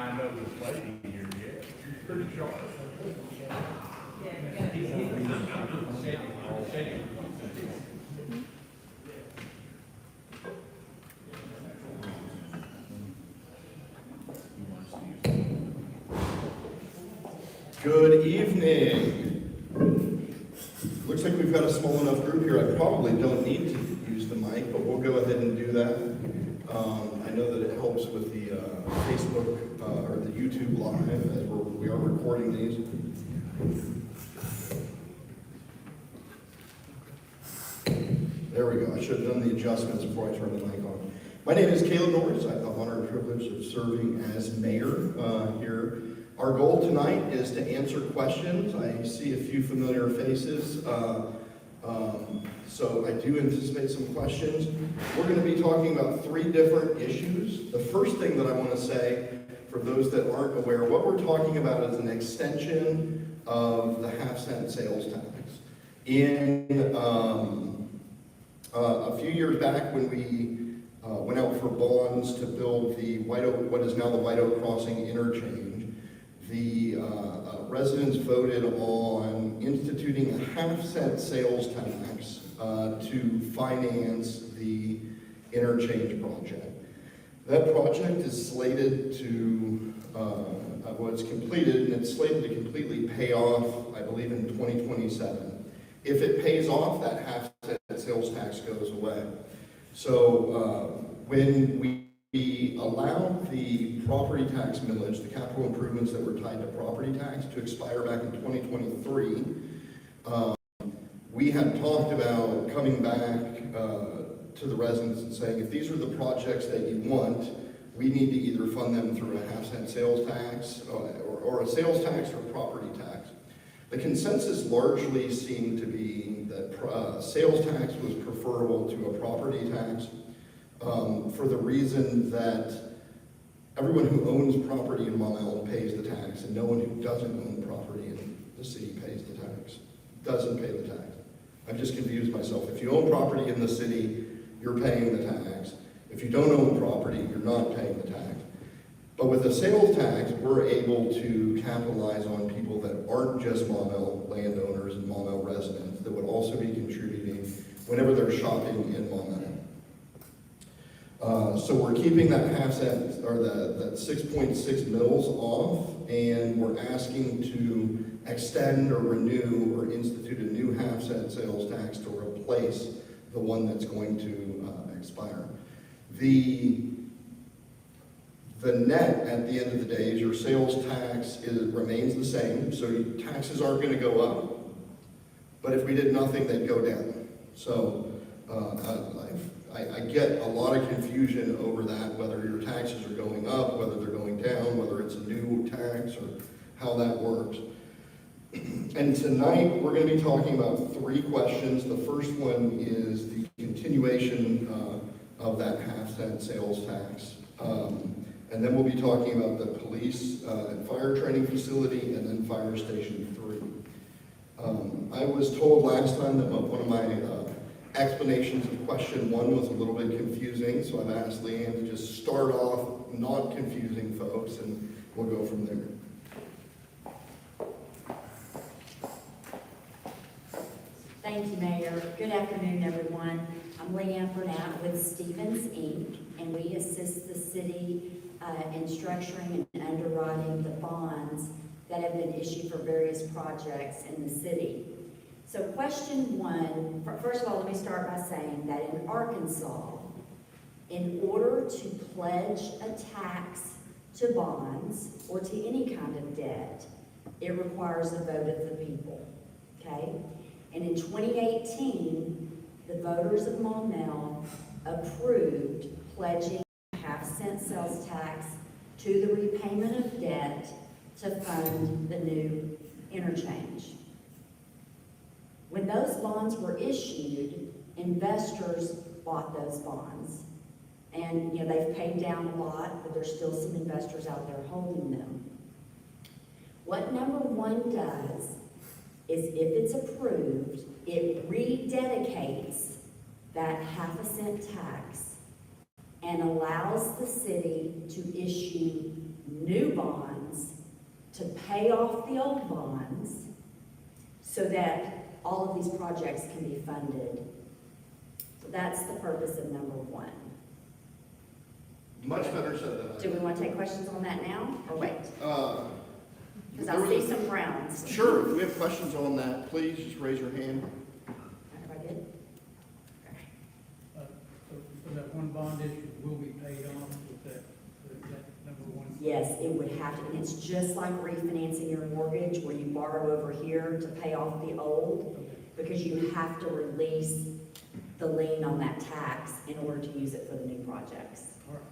I know this lady here yet. She's pretty sharp. Good evening. Looks like we've got a small enough group here. I probably don't need to use the mic, but we'll go ahead and do that. I know that it helps with the Facebook or the YouTube live as we are recording these. There we go. I should have done the adjustments before I turned the mic on. My name is Caleb Norris. I have the honor and privilege of serving as mayor here. Our goal tonight is to answer questions. I see a few familiar faces, so I do anticipate some questions. We're going to be talking about 3 different issues. The first thing that I want to say, for those that aren't aware, what we're talking about is an extension of the half-cent sales tax. In a few years back, when we went out for bonds to build the what is now the White Oak Crossing interchange, the residents voted on instituting a half-cent sales tax to finance the interchange project. That project is slated to, it's completed, and it's slated to completely pay off, I believe, in 2027. If it pays off, that half-cent sales tax goes away. So when we allowed the property tax millage, the capital improvements that were tied to property tax, to expire back in 2023, we had talked about coming back to the residents and saying, if these are the projects that you want, we need to either fund them through a half-cent sales tax or a sales tax or a property tax. The consensus largely seemed to be that sales tax was preferable to a property tax, for the reason that everyone who owns property in Maumelle pays the tax, and no one who doesn't own property in the city pays the tax, doesn't pay the tax. I've just confused myself. If you own property in the city, you're paying the tax. If you don't own property, you're not paying the tax. But with the sales tax, we're able to capitalize on people that aren't just Maumelle landowners and Maumelle residents that would also be contributing whenever they're shopping in Maumelle. So we're keeping that half-cent, or that 6.6 mils off, and we're asking to extend or renew or institute a new half-cent sales tax to replace the one that's going to expire. The net at the end of the day is your sales tax remains the same, so your taxes aren't going to go up, but if we did nothing, they'd go down. So I get a lot of confusion over that, whether your taxes are going up, whether they're going down, whether it's a new tax, or how that works. And tonight, we're going to be talking about 3 questions. The first one is the continuation of that half-cent sales tax. And then we'll be talking about the police and fire training facility, and then fire station 3. I was told last time that one of my explanations of question 1 was a little bit confusing, so I've asked Leanne to just start off not confusing folks, and we'll go from there. Thank you, Mayor. Good afternoon, everyone. I'm Leanne Burnett with Stevens, Inc., and we assist the city in structuring and underwriting the bonds that have been issued for various projects in the city. So question 1, first of all, let me start by saying that in Arkansas, in order to pledge a tax to bonds or to any kind of debt, it requires a vote of the people, okay? And in 2018, the voters of Maumelle approved pledging a half-cent sales tax to the repayment of debt to fund the new interchange. When those bonds were issued, investors bought those bonds. And they've paid down a lot, but there's still some investors out there holding them. What number 1 does is, if it's approved, it rededicates that half-a-cent tax and allows the city to issue new bonds to pay off the old bonds so that all of these projects can be funded. So that's the purpose of number one. Much better said than I Do we want to take questions on that now, or wait? Because I there see was- some frowns. Sure, if we have questions on that, please just raise your hand. Everybody good? So that one bond issue will be paid off with that number one? Yes, it would have to, and it's just like refinancing your mortgage where you borrow over here to pay off the old, because you have to release the lien on that tax in order to use it for the new projects. All right.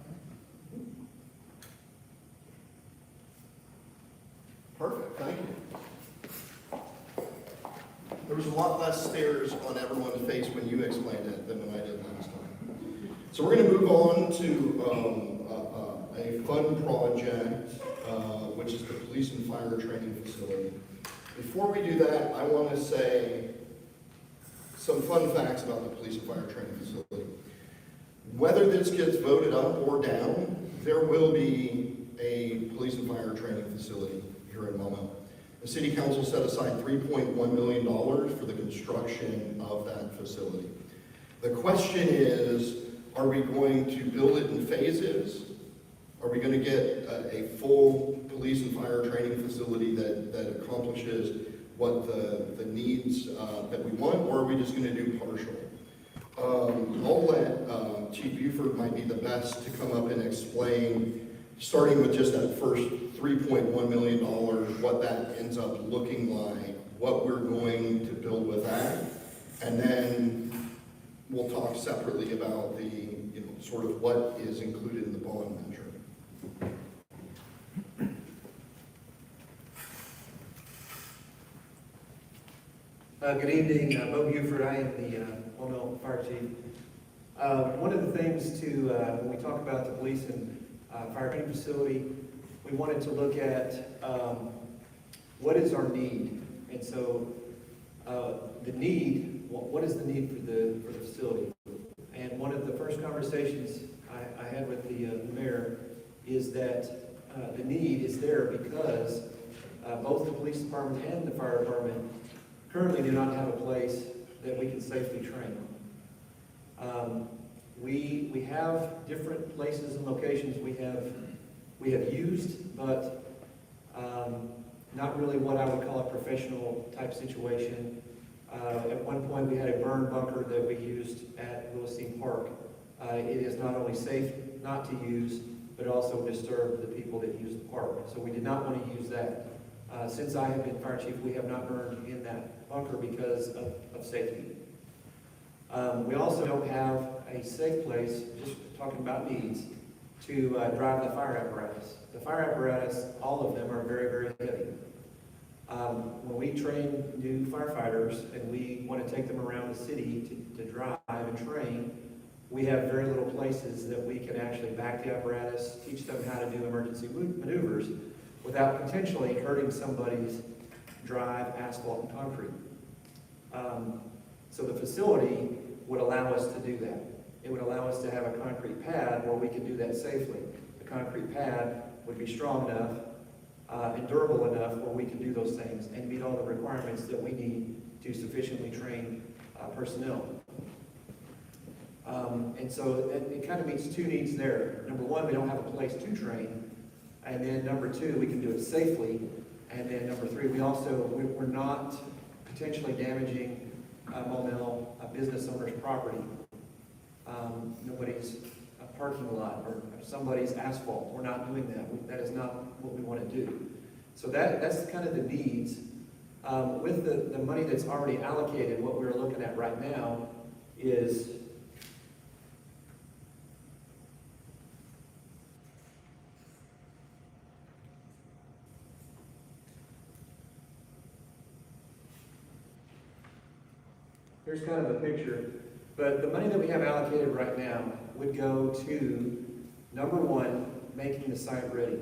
Perfect, thank you. There was a lot less stares on everyone's face when you explained it than when I did last time. So we're going to move on to a fun project, which is the police and fire training facility. Before we do that, I want to say some fun facts about the police and fire training facility. Whether this gets voted up or down, there will be a police and fire training facility here in Maumelle. The city council set aside $3.1 million for the construction of that facility. The question is, are we going to build it in phases? Are we going to get a full police and fire training facility that accomplishes what the needs that we want, or are we just going to do partial? I'll let Chief Buford might be the best to come up and explain, starting with just that first $3.1 million, what that ends up looking like, what we're going to build with that, and then we'll talk separately about the, sort of what is included in the bond measure. Good evening, Bo Buford. I am the Maumelle Fire Chief. One of the things when we talk about the police and fire training facility, we wanted to look at what is our need. And so the need, what is the need for the facility? And one of the first conversations I had with the mayor is that the need is there because both the police department and the fire department currently do not have a place that we can safely train. We have different places and locations we have used, but not really what I would call a professional type situation. At one point, we had a burn bunker that we used at Willisine Park. It is not only safe not to use, but also disturb the people that use the park. So we did not want to use that. Since I have been fire chief, we have not burned in that bunker because of safety. We also don't have a safe place, just talking about needs, to drive the fire apparatus. The fire apparatus, all of them are very, very heavy. When we train new firefighters and we want to take them around the city to drive and train, we have very little places that we can actually back the apparatus, teach them how to do emergency maneuvers without potentially hurting somebody's drive, asphalt, and concrete. So the facility would allow us to do that. It would allow us to have a concrete pad where we can do that safely. The concrete pad would be strong enough and durable enough where we can do those things and meet all the requirements that we need to sufficiently train personnel. And so it kind of meets two needs there. Number one, we don't have a place to train. And then number two, we can do it safely. And then number three, we're not potentially damaging Maumelle, a business owner's property. Nobody's parking lot or somebody's asphalt. We're not doing that. That is not what we want to do. So that's kind of the needs. With the money that's already allocated, what we're looking at right now is here's kind of a picture. But the money that we have allocated right now would go to, number one, making the site ready.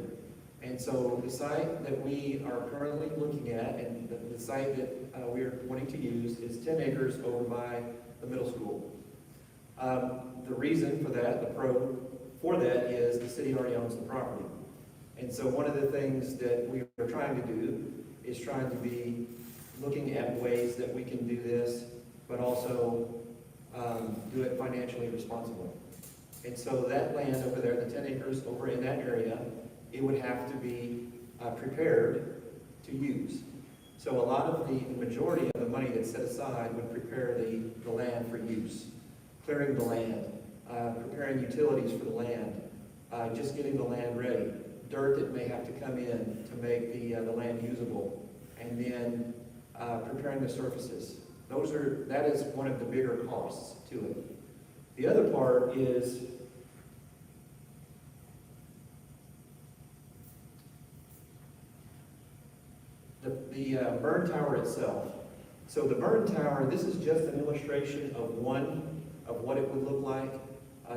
And so the site that we are currently looking at, and the site that we're wanting to use, is 10 acres over by the middle school. The reason for that, the pro for that, is the city already owns the property. And so one of the things that we are trying to do is trying to be looking at ways that we can do this, but also do it financially responsibly. And so that land over there, the 10 acres over in that area, it would have to be prepared to use. So a lot of the majority of the money that's set aside would prepare the land for use, clearing the land, preparing utilities for the land, just getting the land ready, dirt that may have to come in to make the land usable, and then preparing the surfaces. That is one of the bigger costs to it. The other part is the burn tower itself. So the burn tower, this is just an illustration of one of what it would look like.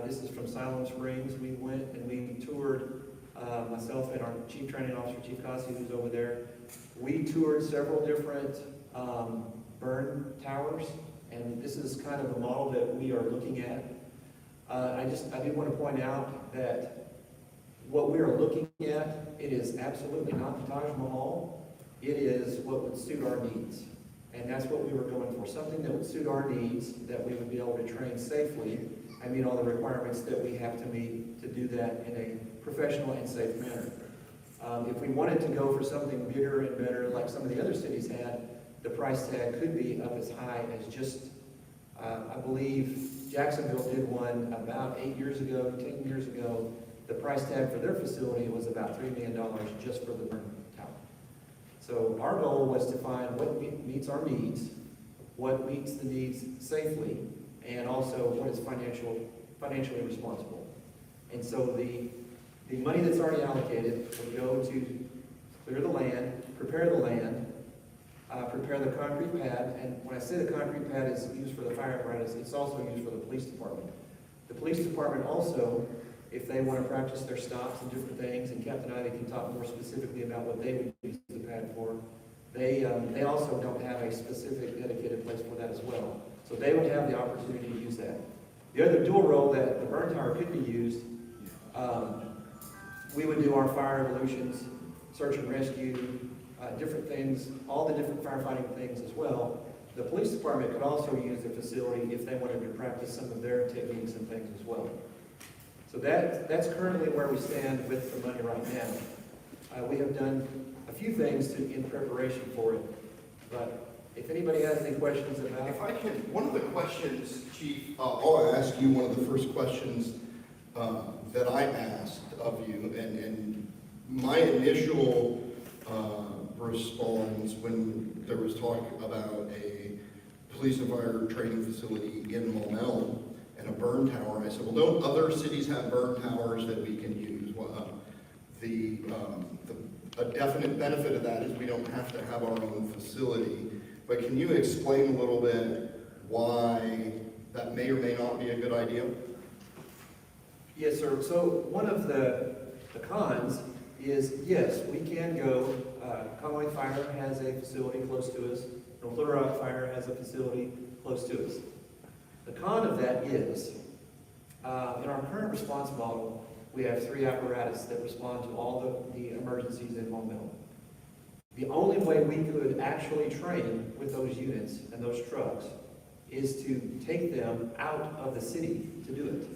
This is from Silent Springs. We went and we toured, myself and our Chief Training Officer, Chief Kasi, who's over there. We toured several different burn towers, and this is kind of the model that we are looking at. I do want to point out that what we are looking at, it is absolutely not the Taj Mahal. It is what would suit our needs. And that's what we were going for, something that would suit our needs, that we would be able to train safely and meet all the requirements that we have to meet to do that in a professional and safe manner. If we wanted to go for something bigger and better, like some of the other cities had, the price tag could be up as high as just, I believe Jacksonville did one about 8 years ago, 10 years ago. The price tag for their facility was about $3 million just for the burn tower. So our goal was to find what meets our needs, what meets the needs safely, and also what is financially responsible. And so the money that's already allocated would go to clear the land, prepare the land, prepare the concrete pad, and when I say the concrete pad is used for the fire apparatus, it's also used for the police department. The police department also, if they want to practice their stops and different things, and Captain Ivy can talk more specifically about what they would use the pad for, they also don't have a specific dedicated place for that as well. So they would have the opportunity to use that. The other dual role that the burn tower could be used, we would do our fire evolutions, search and rescue, different things, all the different firefighting things as well. The police department could also use the facility if they wanted to practice some of their techniques and things as well. So that's currently where we stand with the money right now. We have done a few things in preparation for it, but if anybody has any questions about it. If I could, one of the questions, Chief, I'll ask you one of the first questions that I asked of you, and my initial response when there was talk about a police and fire training facility in Maumelle and a burn tower, I said, well, don't other cities have burn towers that we can use? Well, a definite benefit of that is we don't have to have our own facility. But can you explain a little bit why that may or may not be a good idea? Yes, sir. So one of the cons is, yes, we can go. Conway Fire has a facility close to us. North Little Rock Fire has a facility close to us. The con of that is, in our current response model, we have 3 apparatus that respond to all the emergencies in Maumelle. The only way we could actually train with those units and those trucks is to take them out of the city to do it.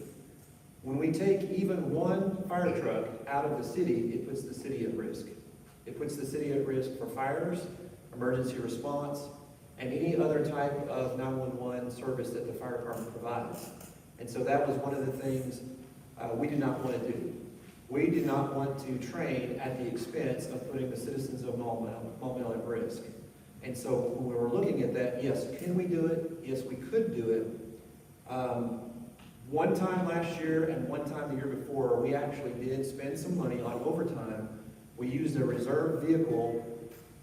When we take even one fire truck out of the city, it puts the city at risk. It puts the city at risk for fires, emergency response, and any other type of 911 service that the fire department provides. And so that was one of the things we did not want to do. We did not want to train at the expense of putting the citizens of Maumelle at risk. And so when we were looking at that, yes, can we do it? Yes, we could do it. One time last year and one time the year before, we actually did spend some money on overtime. We used a reserve vehicle,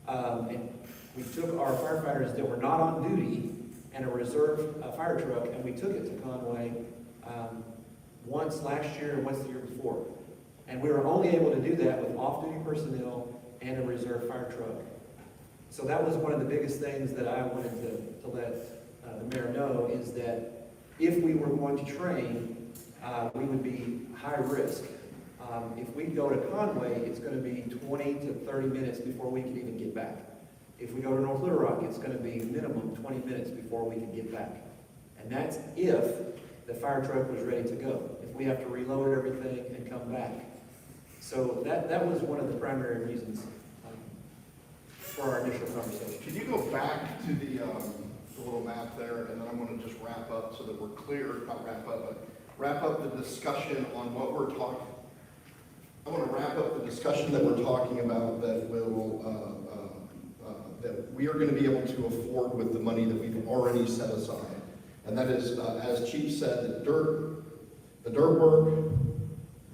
and we took our firefighters that were not on duty and a reserve fire truck, and we took it to Conway once last year and once the year before. And we were only able to do that with off-duty personnel and a reserve fire truck. So that was one of the biggest things that I wanted to let the mayor know, is that if we were going to train, we would be high risk If we go to Conway, it's gonna be 20 to 30 minutes before we can even get back. If we go to North Little Rock, it's gonna be minimum 20 minutes before we can get back. And that's if the fire truck was ready to go, if we have to reload everything and come back. So that was one of the primary reasons for our initial conversation. Can you go back to the little map there, and then I'm gonna just wrap up so that we're clear, not wrap up, but wrap up the discussion on what we're talking. I want to wrap up the discussion that we're talking about that will, that we are going to be able to afford with the money that we've already set aside. And that is, as Chief said, the dirt work,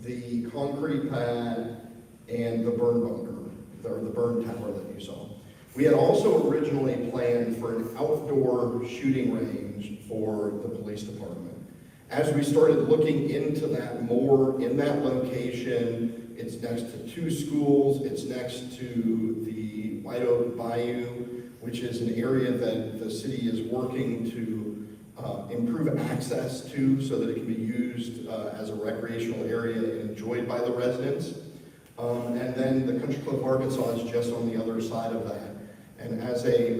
the concrete pad, and the burn bunker, or the burn tower that you saw. We had also originally planned for an outdoor shooting range for the police department. As we started looking into that more in that location, it's next to 2 schools, it's next to the White Oak Bayou, which is an area that the city is working to improve access to so that it can be used as a recreational area and enjoyed by the residents. And then the Country Club of Arkansas is just on the other side of that. And as a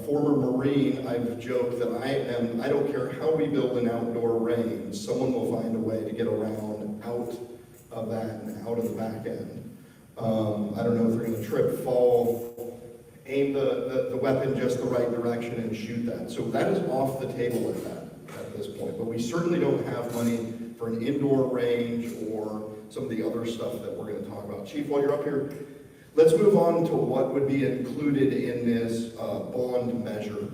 former Marine, I've joked that I don't care how we build an outdoor range, someone will find a way to get around out of that and out of the back end. I don't know if they're going to trip, fall, aim the weapon just the right direction and shoot that. So that is off the table at this point. But we certainly don't have money for an indoor range or some of the other stuff that we're going to talk about. Chief, while you're up here, let's move on to what would be included in this bond measure.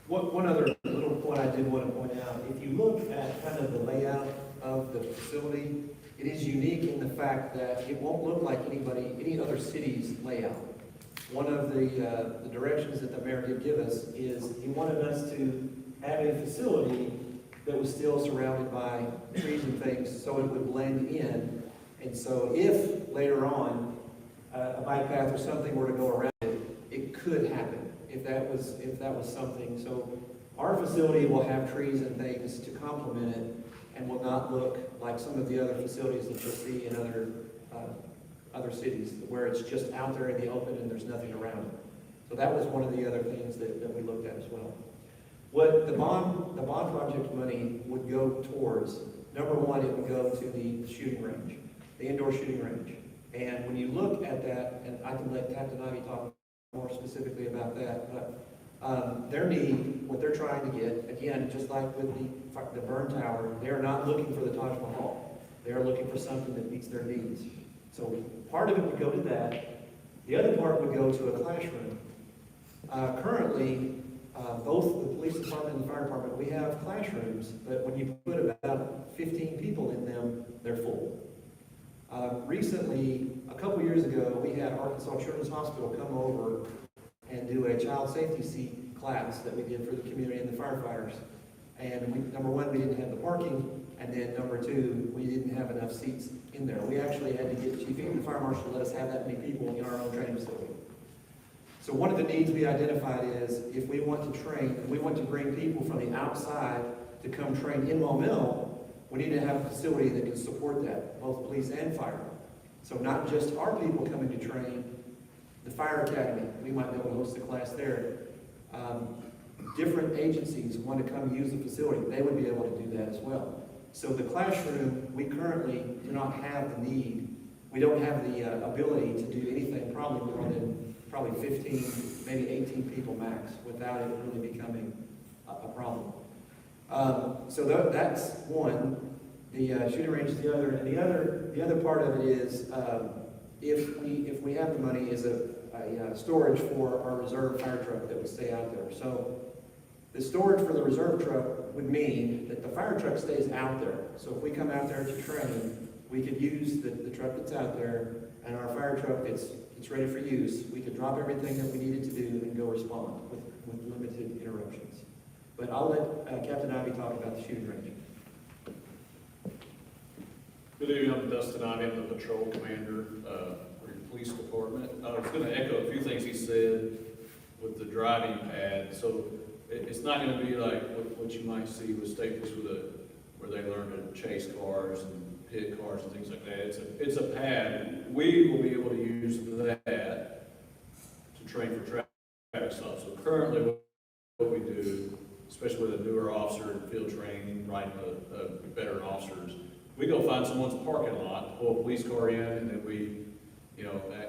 One other little point I did want to point out, if you look at kind of the layout of the facility, it is unique in the fact that it won't look like any other city's layout. One of the directions that the mayor did give us is he wanted us to have a facility that was still surrounded by trees and things so it would blend in. And so if later on a bike path or something were to go around it, it could happen if that was something. So our facility will have trees and things to complement it and will not look like some of the other facilities that you'll see in other cities where it's just out there in the open and there's nothing around it. So that was one of the other things that we looked at as well. What the bond project money would go towards, number one, it would go to the shooting range, the indoor shooting range. And when you look at that, and I can let Captain Ivy talk more specifically about that, but their need, what they're trying to get, again, just like with the burn tower, they are not looking for the Taj Mahal. They are looking for something that meets their needs. So part of it would go to that. The other part would go to a classroom. Currently, both the police department and the fire department, we have classrooms, but when you put about 15 people in them, they're full. Recently, a couple years ago, we had Arkansas Children's Hospital come over and do a child safety seat class that we did for the community and the firefighters. And number one, we didn't have the parking, and then number two, we didn't have enough seats in there. We actually had to get Chief and the fire marshal to let us have that many people in our own training facility. So one of the needs we identified is if we want to train, we want to bring people from the outside to come train in Maumelle, we need to have a facility that can support that, both police and fire. So not just our people coming to train, the fire academy, we might be able to host a class there. Different agencies want to come use the facility, they would be able to do that as well. So the classroom, we currently do not have the need, we don't have the ability to do anything probably more than 15, maybe 18 people max without it really becoming a problem. So that's one. The shooting range is the other, and the other part of it is if we have the money is a storage for our reserve fire truck that would stay out there. So the storage for the reserve truck would mean that the fire truck stays out there. So if we come out there to train, we could use the truck that's out there, and our fire truck that's ready for use. We could drop everything that we needed to do and go respond with limited interruptions. But I'll let Captain Ivy talk about the shooting range. Good evening, I'm Dustin Ivy, I'm the patrol commander for the police department. I was going to echo a few things he said with the driving pad. So it's not going to be like what you might see with Staples where they learn to chase cars and hit cars and things like that. It's a pad. We will be able to use that to train for traffic stops. So currently what we do, especially with a newer officer in field training, right, veteran officers, we go find someone's parking lot, pull a police car in, and then we,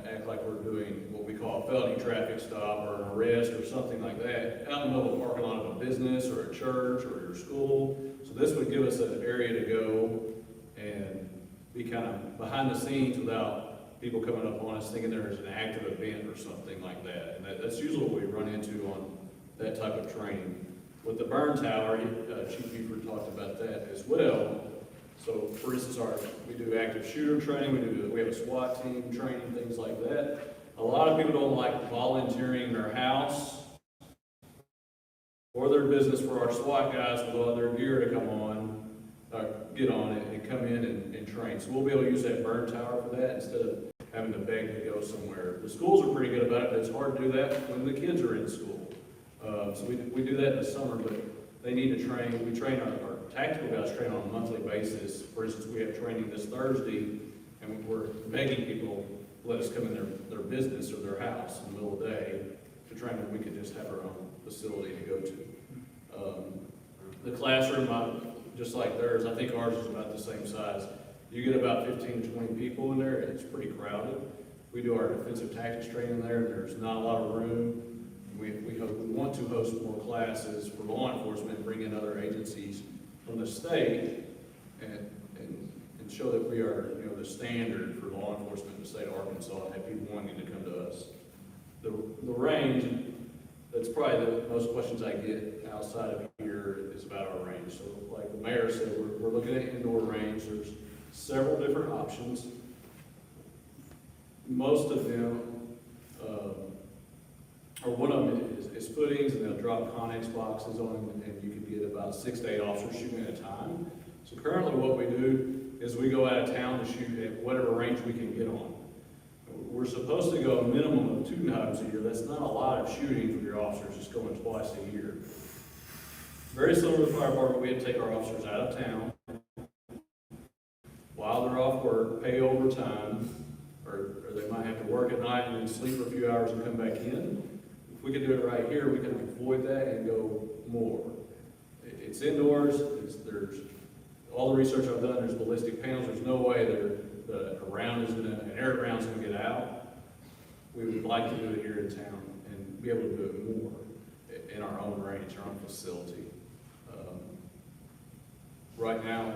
act like we're doing what we call a felony traffic stop or an arrest or something like that, out in the middle of a parking lot of a business or a church or your school. So this would give us an area to go and be kind of behind the scenes without people coming up on us thinking there's an active event or something like that. And that's usually what we run into on that type of training. With the burn tower, Chief Buford talked about that as well. So for instance, we do active shooter training, we have a SWAT team training, things like that. A lot of people don't like volunteering their house or their business for our SWAT guys with all their gear to get on it and come in and train. So we'll be able to use that burn tower for that instead of having to beg to go somewhere. The schools are pretty good about it, but it's hard to do that when the kids are in school. So we do that in the summer, but they need to train. We train our tactical guys train on a monthly basis. For instance, we have training this Thursday, and we're begging people to let us come in their business or their house in the middle of the day to train them. We could just have our own facility to go to. The classroom, just like theirs, I think ours is about the same size. You get about 15 to 20 people in there, and it's pretty crowded. We do our defensive tactics training there, and there's not a lot of room. We want to host more classes for law enforcement, bring in other agencies from the state, and show that we are, the standard for law enforcement in the state of Arkansas, and have people wanting to come to us. The range, that's probably the most questions I get outside of here is about our range. So like the mayor said, we're looking at indoor range. There's several different options. Most of them, or one of them is footings, and they'll drop Connex boxes on them, and you can get about 6 to 8 officers shooting at a time. So currently what we do is we go out of town to shoot at whatever range we can get on. We're supposed to go a minimum of 2 times a year. That's not a lot of shooting for your officers, just going twice a year. Very similar to the fire department, we have to take our officers out of town while they're off work, pay overtime, or they might have to work at night and then sleep for a few hours and come back in. If we can do it right here, we can avoid that and go more. It's indoors, there's all the research I've done, there's ballistic panels, there's no way an air round's gonna get out. We would like to do it here in town and be able to do it more in our own range, our own facility. Right now,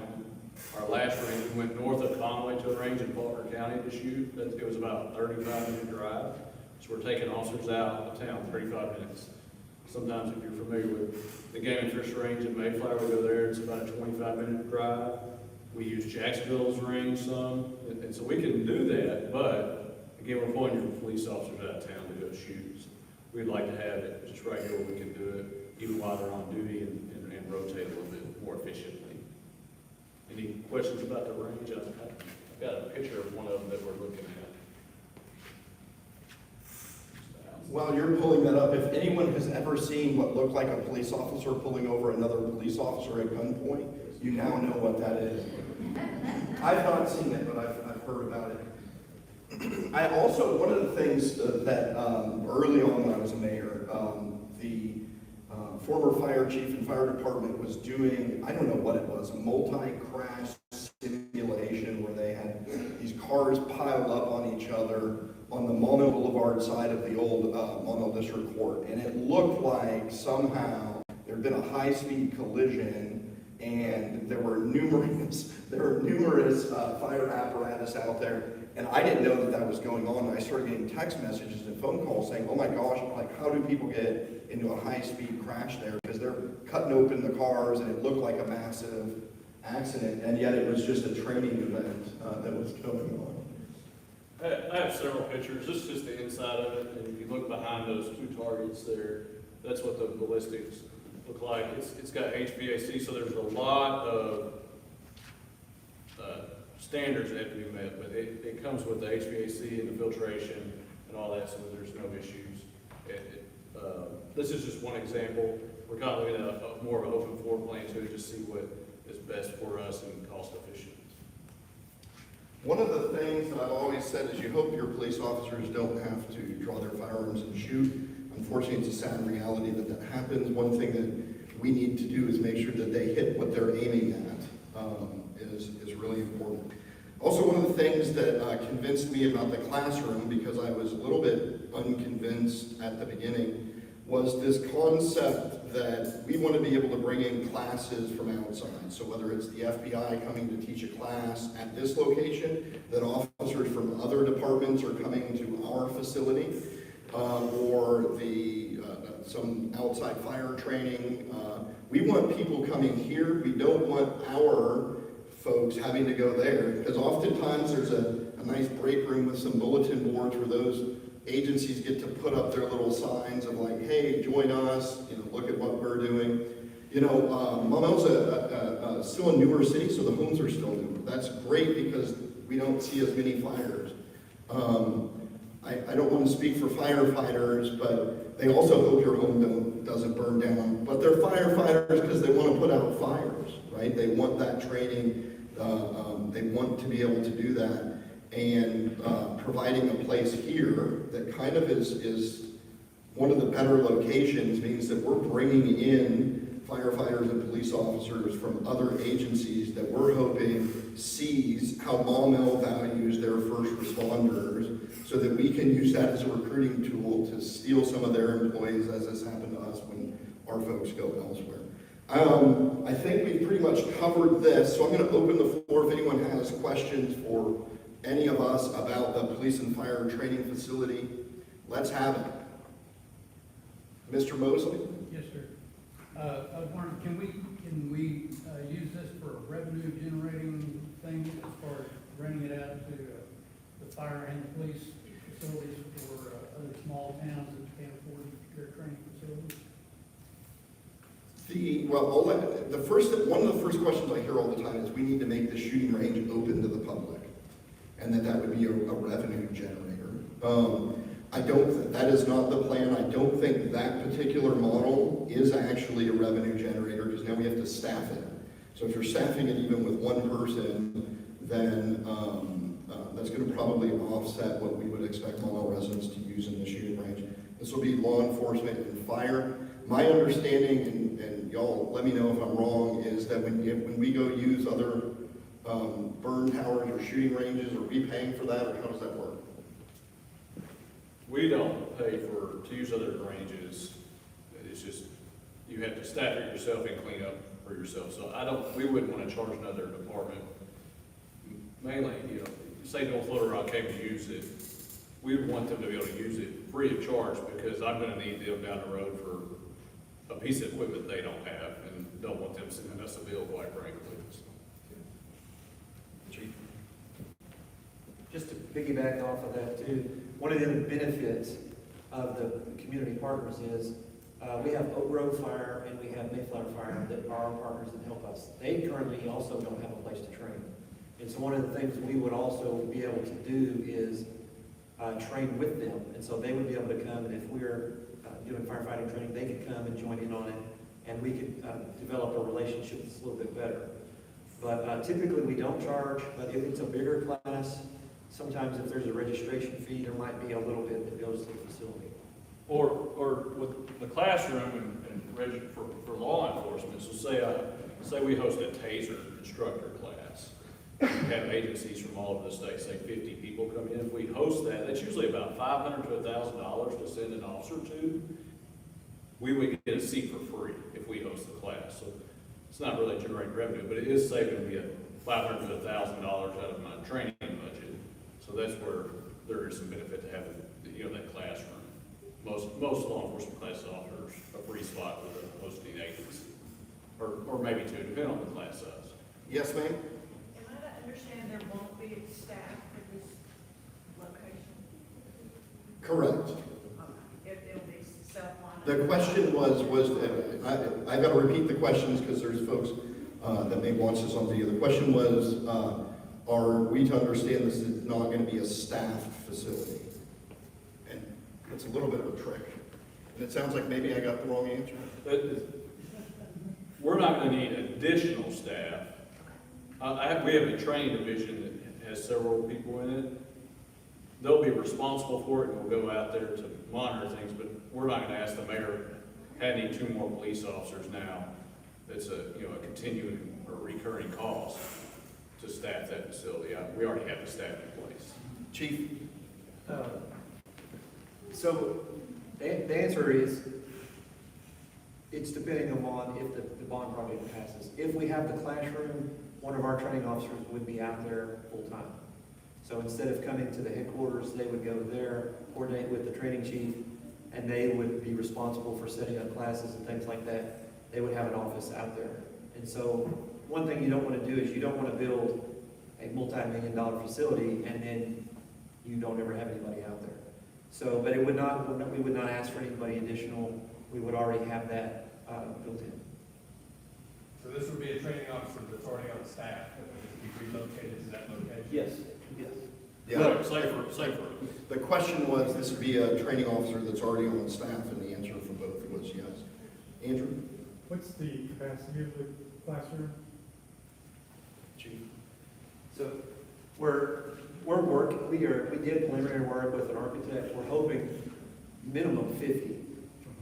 our last range, we went north of Conway to a range in Faulkner County to shoot. It was about a 35-minute drive. So we're taking officers out of town 35 minutes. Sometimes if you're familiar with the Game and Fish range in Mayflower, we go there, it's about a 25-minute drive. We use Jacksonville's range some, and so we can do that, but again, we're pulling your police officers out of town to go shoot. We'd like to have it just right here where we can do it, even while they're on duty, and rotate a little bit more efficiently. Any questions about the range? I've got a picture of one of them that we're looking at. While you're pulling that up, if anyone has ever seen what looked like a police officer pulling over another police officer at gunpoint, you now know what that is. I've not seen it, but I've heard about it. I also, one of the things that early on when I was a mayor, the former fire chief and fire department was doing, I don't know what it was, a multi-crash simulation where they had these cars piled up on each other on the Maumelle Boulevard side of the old Maumelle District Court. And it looked like somehow there had been a high-speed collision, and there were numerous fire apparatus out there. And I didn't know that was going on. And I started getting text messages and phone calls saying, oh my gosh, like how do people get into a high-speed crash there? Because they're cutting open the cars and it looked like a massive accident, and yet it was just a training event that was going on. I have several pictures. This is just the inside of it, and if you look behind those 2 targets there, that's what the ballistics look like. It's got HVAC, so there's a lot of standards that have to be met, but it comes with the HVAC and the filtration and all that, so there's no issues. This is just one example. We're kind of looking at more of an open floor plan too, to see what is best for us and cost efficient. One of the things that I've always said is you hope your police officers don't have to draw their firearms and shoot. Unfortunately, it's a sad reality that that happens. One thing that we need to do is make sure that they hit what they're aiming at, is really important. Also, one of the things that convinced me about the classroom, because I was a little bit unconvinced at the beginning, was this concept that we want to be able to bring in classes from outside. So whether it's the FBI coming to teach a class at this location, that officers from other departments are coming to our facility, or some outside fire training. We want people coming here. We don't want our folks having to go there, because oftentimes there's a nice break room with some bulletin boards where those agencies get to put up their little signs of like, hey, join us, look at what we're doing. Maumelle's still a newer city, so the homes are still newer. That's great because we don't see as many fires. I don't want to speak for firefighters, but they also hope your home doesn't burn down. But they're firefighters because they want to put out fires, right? They want that training. They want to be able to do that. And providing a place here that kind of is one of the better locations means that we're bringing in firefighters and police officers from other agencies that we're hoping sees how Maumelle values their first responders, so that we can use that as a recruiting tool to steal some of their employees, as has happened to us when our folks go elsewhere. I think we've pretty much covered this, so I'm going to open the floor if anyone has questions for any of us about the police and fire training facility. Let's have it. Mr. Mosley? Yes, sir. I was wondering, can we use this for a revenue generating thing as far as renting it out to the fire and the police facilities for other small towns that can't afford their training facilities? One of the first questions I hear all the time is we need to make the shooting range open to the public, and that would be a revenue generator. That is not the plan. I don't think that particular model is actually a revenue generator, because now we have to staff it. So if you're staffing it even with one person, then that's going to probably offset what we would expect Maumelle residents to use in the shooting range. This will be law enforcement and fire. My understanding, and y'all let me know if I'm wrong, is that when we go use other burn towers or shooting ranges, are we paying for that, or how does that work? We don't pay to use other ranges. It's just, you have to staff it yourself and clean up for yourself. So we wouldn't want to charge another department. Mainly, say North Little Rock came to use it, we would want them to be able to use it free of charge, because I'm going to need them down the road for a piece of equipment they don't have, and don't want them sending us a bill, quite frankly. Chief? Just to piggyback off of that too, one of the benefits of the community partners is we have Oak Grove Fire and we have Mayflower Fire that are our partners that help us. They currently also don't have a place to train. And so one of the things we would also be able to do is train with them. And so they would be able to come, and if we're doing firefighting training, they could come and join in on it, and we could develop a relationship that's a little bit better. But typically we don't charge, but if it's a bigger class, sometimes if there's a registration fee, there might be a little bit that goes to the facility. Or with the classroom and for law enforcement, so say we host a taser instructor class. We have agencies from all over the state, say 50 people come in. If we host that, that's usually about $500 to $1,000 to send an officer to. We would get a seat for free if we host the class. So it's not really generating revenue, but it is saving me $500 to $1,000 out of my training budget. So that's where there is some benefit to having that classroom. Most law enforcement class offers a free spot with a hosting agency, or maybe two, depending on the class size. Yes, ma'am? Am I to understand there won't be staff at this location? Correct. It'll be self-monitor? The question I've got to repeat the questions because there's folks that may watch this on video. The question was, are we to understand this is not going to be a staffed facility? And it's a little bit of a trick. And it sounds like maybe I got the wrong answer. We're not going to need additional staff. We have a training division that has has several people in it. They'll be responsible for it, and we'll go out there to monitor things, but we're not gonna ask the mayor, I need 2 more police officers now. That's a, you know, a continuing or recurring cost to staff that facility. We already have the staff in place. Chief? So the answer is, it's depending upon if the bond project passes. If we have the classroom, one of our training officers would be out there full-time. So instead of coming to the headquarters, they would go there, coordinate with the training chief, and they would be responsible for setting up classes and things like that. They would have an office out there. And so one thing you don't want to do is you don't want to build a multi-million-dollar facility and then you don't ever have anybody out there. So, but we would not ask for anybody additional. We would already have that built in. So this would be a training officer that's already on staff, that would be relocated to that location? Yes, yes. Well, safer. The question was, this would be a training officer that's already on staff, and the answer for both was yes. Andrew? What's the capacity of the classroom? Chief? So we did preliminary work with an architect. We're hoping minimum 50,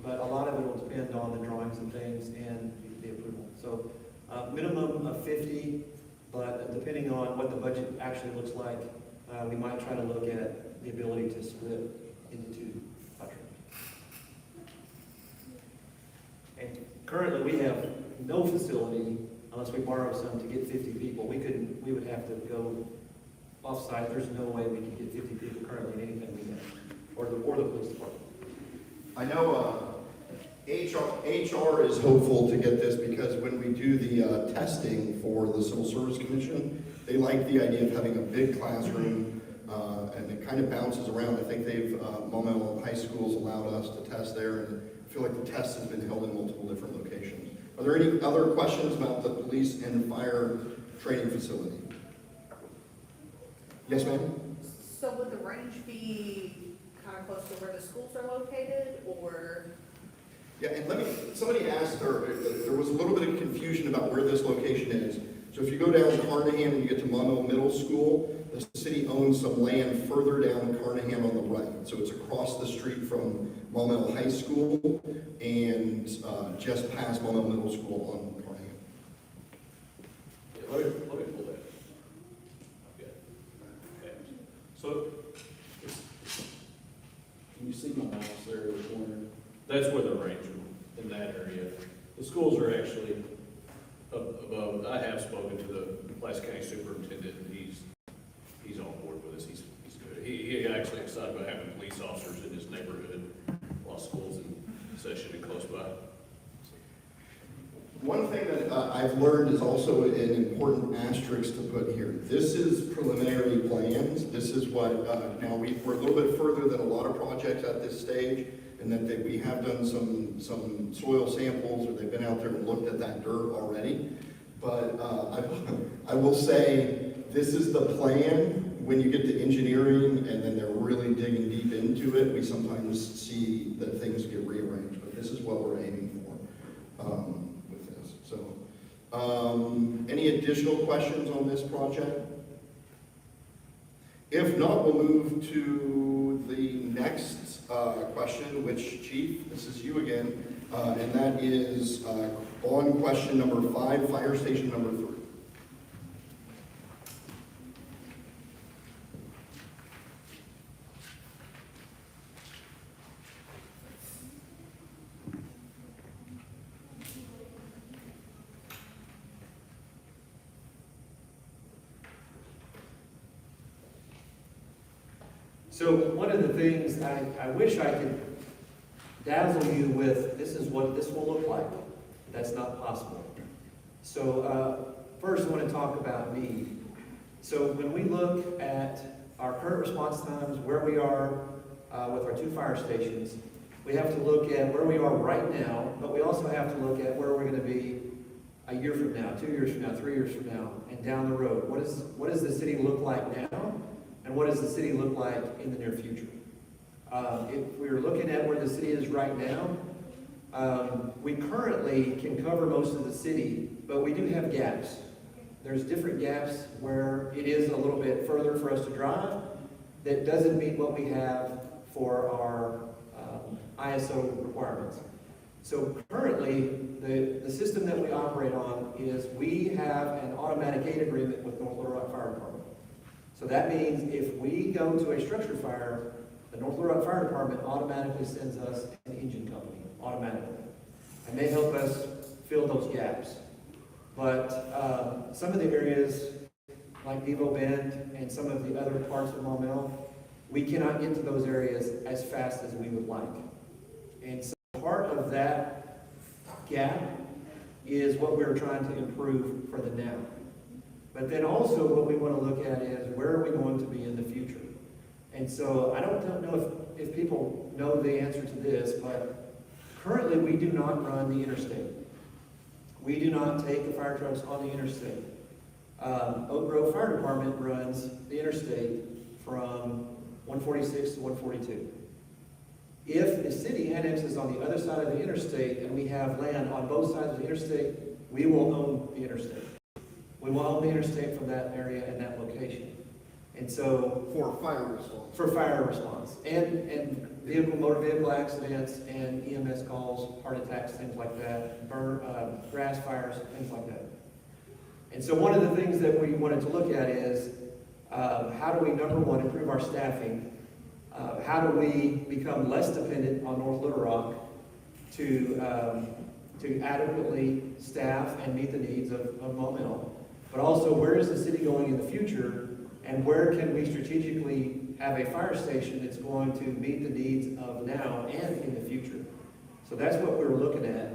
but a lot of it will depend on the drawings and things and the approval. So minimum of 50, but depending on what the budget actually looks like, we might try to look at the ability to split into 2 classrooms. And currently, we have no facility unless we borrow some to get 50 people. We would have to go off-site. There's no way we could get 50 people currently in anything we have, or the police department. I know HR is hopeful to get this because when we do the testing for the Civil Service Commission, they like the idea of having a big classroom, and it kind of bounces around. I think Maumelle High School's allowed us to test there, and I feel like the test has been held in multiple different locations. Are there any other questions about the police and fire training facility? Yes, ma'am? So would the range be kind of close to where the schools are located, or? Yeah, and somebody asked, there was a little bit of confusion about where this location is. So if you go down Carnahan and you get to Maumelle Middle School, the city owns some land further down Carnahan on the right. So it's across the street from Maumelle High School and just past Maumelle Middle School on Carnahan. Yeah, let me pull that. Okay. So, can you see my mouse there in the corner? That's where the range will, in that area. The schools are actually above. I have spoken to the Pulaski County Superintendent, and he's on board with us. He's good. He actually excited about having police officers in his neighborhood while school's in session and close by. One thing that I've learned is also an important asterisk to put here. This is preliminary plans. This is what, now we're a little bit further than a lot of projects at this stage, and that we have done some soil samples, or they've been out there and looked at that dirt already. But I will say, this is the plan. When you get to engineering and then they're really digging deep into it, we sometimes see that things get rearranged. But this is what we're aiming for with this. So, any additional questions on this project? If not, we'll move to the next question, which, Chief, this is you again, and that is on question number 5, fire station number 3. So one of the things I wish I could dazzle you with, this is what this will look like. That's not possible. So first I want to talk about need. So when we look at our current response times, where we are with our 2 fire stations, we have to look at where we are right now, but we also have to look at where we're going to be a year from now, 2 years from now, 3 years from now, and down the road. What does the city look like now? And what does the city look like in the near future? If we're looking at where the city is right now, we currently can cover most of the city, but we do have gaps. there's different gaps where it is a little bit further for us to drive that doesn't meet what we have for our ISO requirements. So currently, the system that we operate on is we have an automatic gate agreement with North Little Rock Fire Department. So that means if we go to a structure fire, the North Little Rock Fire Department automatically sends us an engine company, automatically. And they help us fill those gaps. But some of the areas, like Devo Bend and some of the other parts of Maumelle, we cannot get to those areas as fast as we would like. And so part of that gap is what we're trying to improve for the now. But then also what we want to look at is where are we going to be in the future? And so I don't know if people know the answer to this, but currently we do not run the interstate. We do not take the fire trucks on the interstate. Oak Grove Fire Department runs the interstate from 146 to 142. If the city annexes on the other side of the interstate and we have land on both sides of the interstate, we will own the interstate. We will own the interstate from that area and that location. And so For fire response. for fire response and motor vehicle accidents and EMS calls, heart attacks, things like that, grass fires, things like that. And so one of the things that we wanted to look at is how do we, number one, improve our staffing? How do we become less dependent on North Little Rock to adequately staff and meet the needs of Maumelle? But also, where is the city going in the future? And where can we strategically have a fire station that's going to meet the needs of now and in the future? So that's what we're looking at.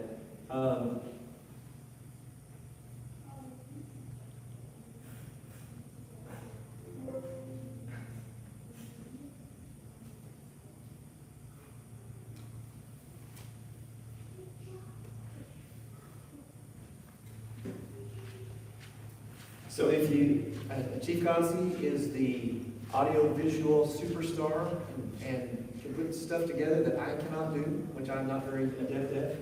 So if you, Chief Consi is the audio-visual superstar and can put stuff together that I cannot do, which I'm not very adept at.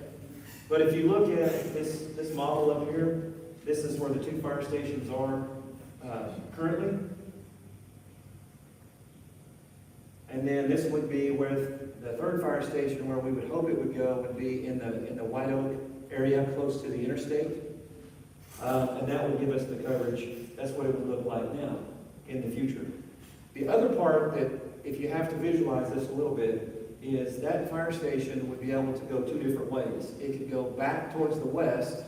But if you look at this model up here, this is where the two fire stations are currently. And then this would be where the third fire station, where we would hope it would go, would be in the White Oak area close to the interstate. And that would give us the coverage. That's what it would look like now in the future. The other part that, if you have to visualize this a little bit, is that fire station would be able to go two different ways. It could go back towards the west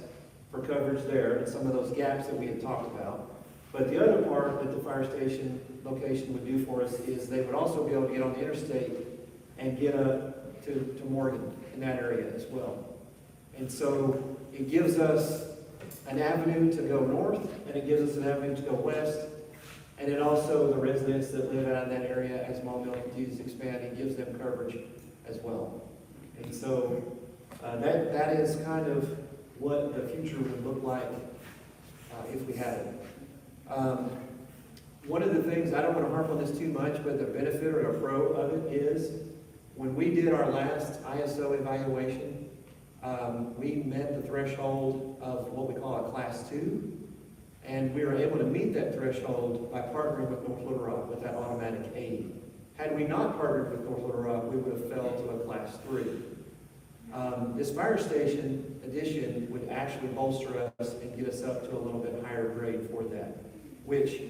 for coverage there and some of those gaps that we had talked about. But the other part that the fire station location would do for us is they would also be able to get on the interstate and get up to Morgan in that area as well. And so it gives us an avenue to go north, and it gives us an avenue to go west, and it also, the residents that live out in that area, as Maumelle continues to expand, it gives them coverage as well. And so that is kind of what the future would look like if we had it. One of the things, I don't want to harp on this too much, but the benefit or a pro of it is when we did our last ISO evaluation, we met the threshold of what we call a Class 2, and we were able to meet that threshold by partnering with North Little Rock with that automatic aid. Had we not partnered with North Little Rock, we would have fell to a Class 3. This fire station addition would actually bolster us and get us up to a little bit higher grade for that, which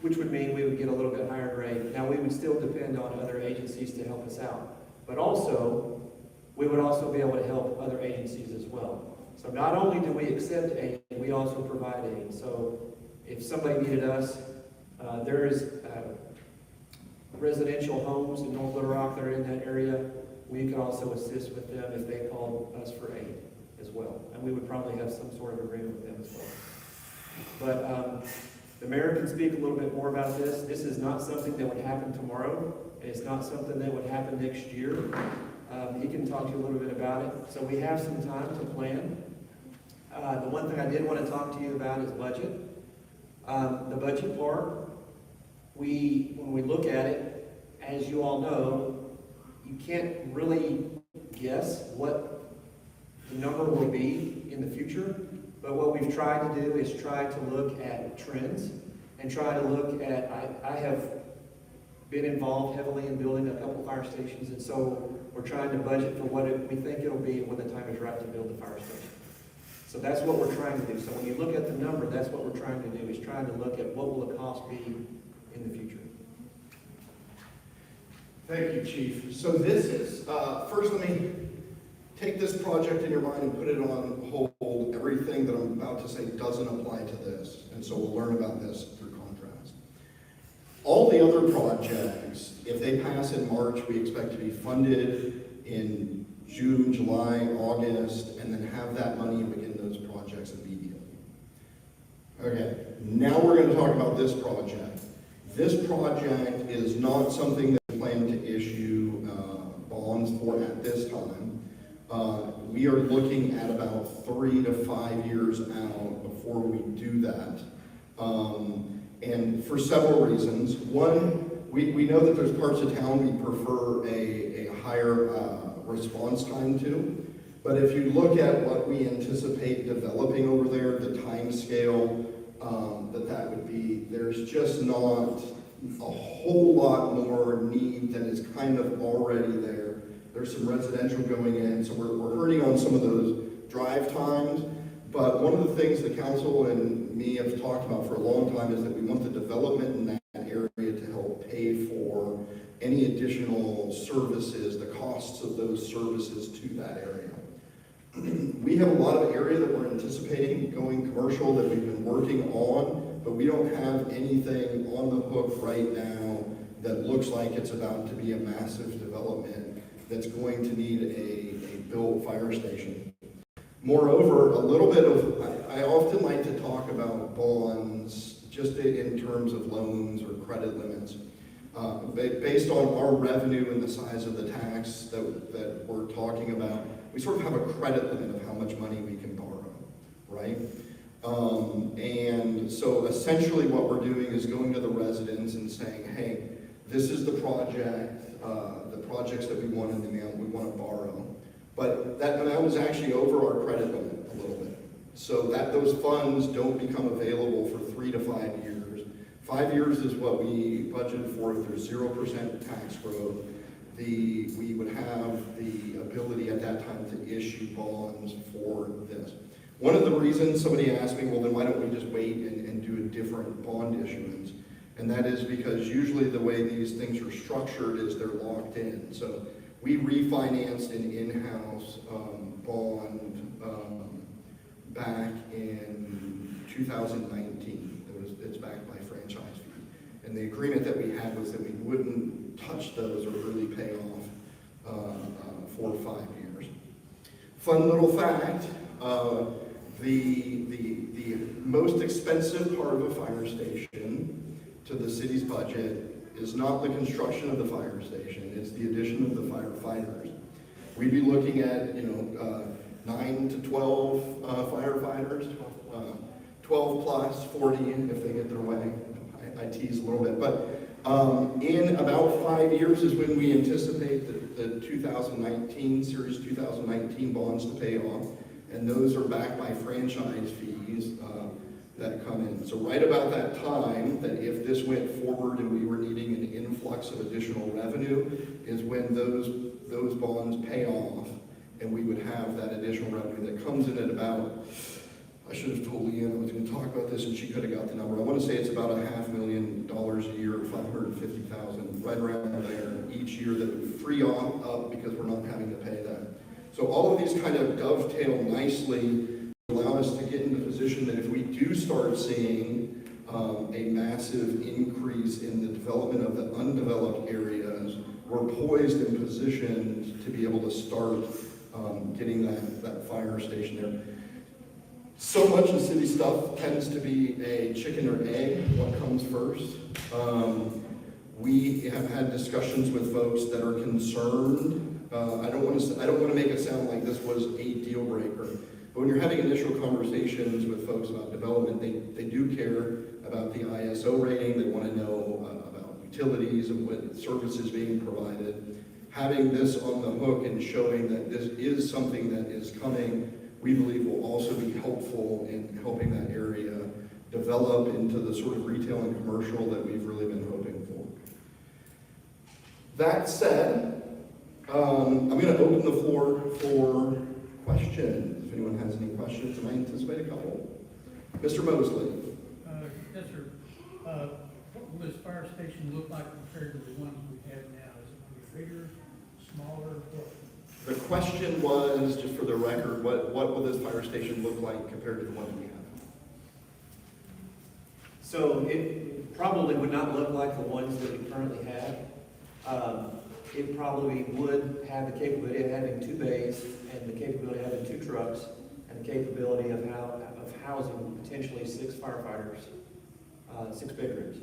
would mean we would get a little bit higher grade. Now, we would still depend on other agencies to help us out, but also, we would also be able to help other agencies as well. So not only do we accept aid, we also provide aid. So if somebody needed us, there is residential homes in North Little Rock that are in that area. We could also assist with them if they called us for aid as well. And we would probably have some sort of agreement with them as well. But the mayor can speak a little bit more about this. This is not something that would happen tomorrow. And it's not something that would happen next year. He can talk to you a little bit about it. So we have some time to plan. The one thing I did want to talk to you about is budget. The budget part, when we look at it, as you all know, you can't really guess what the number will be in the future. But what we've tried to do is try to look at trends and try to look at, I have been involved heavily in building a couple fire stations, and so we're trying to budget for what we think it'll be when the time is right to build the fire station. So that's what we're trying to do. So when you look at the number, that's what we're trying to do, is trying to look at what will the cost be in the future. Thank you, Chief. So this is, first let me take this project in your mind and put it on hold. Everything that I'm about to say doesn't apply to this, and so we'll learn about this through contrast. All the other projects, if they pass in March, we expect to be funded in June, July, August, and then have that money and begin those projects immediately. Okay, now we're going to talk about this project. This project is not something that we plan to issue bonds for at this time. We are looking at about 3 to 5 years out before we do that. And for several reasons. One, we know that there's parts of town we prefer a higher response time to. But if you look at what we anticipate developing over there, the time scale that would be, there's just not a whole lot more need that is kind of already there. There's some residential going in, so we're hurting on some of those drive times. But one of the things the council and me have talked about for a long time is that we want the development in that area to help pay for any additional services, the costs of those services to that area. We have a lot of area that we're anticipating going commercial that we've been working on, but we don't have anything on the hook right now that looks like it's about to be a massive development that's going to need a built fire station. Moreover, a little bit of, I often like to talk about bonds just in terms of loans or credit limits. Based on our revenue and the size of the tax that we're talking about, we sort of have a credit limit of how much money we can borrow, right? And so essentially what we're doing is going to the residents and saying, hey, this is the projects that we want in the amount we want to borrow. But that amount is actually over our credit limit a little bit. So that those funds don't become available for 3 to 5 years. 5 years is what we budgeted for. If there's 0% tax growth, we would have the ability at that time to issue bonds for this. One of the reasons somebody asked me, well, then why don't we just wait and do a different bond issuance? And that is because usually the way these things are structured is they're locked in. So we refinanced an in-house bond back in 2019. It's backed by franchise fee. And the agreement that we had was that we wouldn't touch those or really pay off for 5 years. Fun little fact, the most expensive part of a fire station to the city's budget is not the construction of the fire station, it's the addition of the firefighters. We'd be looking at, 9 to 12 firefighters, 12 plus 40 if they get their way. I tease a little bit, but in about 5 years is when we anticipate the 2019, Series 2019 bonds to pay off, and those are backed by franchise fees that come in. So right about that time, that if this went forward and we were needing an influx of additional revenue, is when those bonds pay off, and we would have that additional revenue that comes in at about, I should have told Leanne I was going to talk about this and she could have got the number. I want to say it's about $500,000 a year, $550,000, right around there each year that would free up because we're not having to pay that. So all of these kind of dovetail nicely, allow us to get in the position that if we do start seeing a massive increase in the development of the undeveloped areas, we're poised and positioned to be able to start getting that fire station there. So much of city stuff tends to be a chicken or egg, what comes first. We have had discussions with folks that are concerned. I don't want to make it sound like this was a deal breaker. But when you're having initial conversations with folks about development, they do care about the ISO rating. They want to know about utilities and what services being provided. Having this on the hook and showing that this is something that is coming we believe will also be helpful in helping that area develop into the sort of retail and commercial that we've really been hoping for. That said, I'm going to open the floor for questions. If anyone has any questions, and I anticipate a couple. Mr. Mosley. Yes, sir. What will this fire station look like compared to the ones we have now? Is it going to be bigger, smaller, what? The question was, just for the record, what will this fire station look like compared to the one we have? So it probably would not look like the ones that we currently have. It probably would have the capability of having 2 bays and the capability of having 2 trucks and the capability of housing potentially 6 firefighters, 6 bedrooms.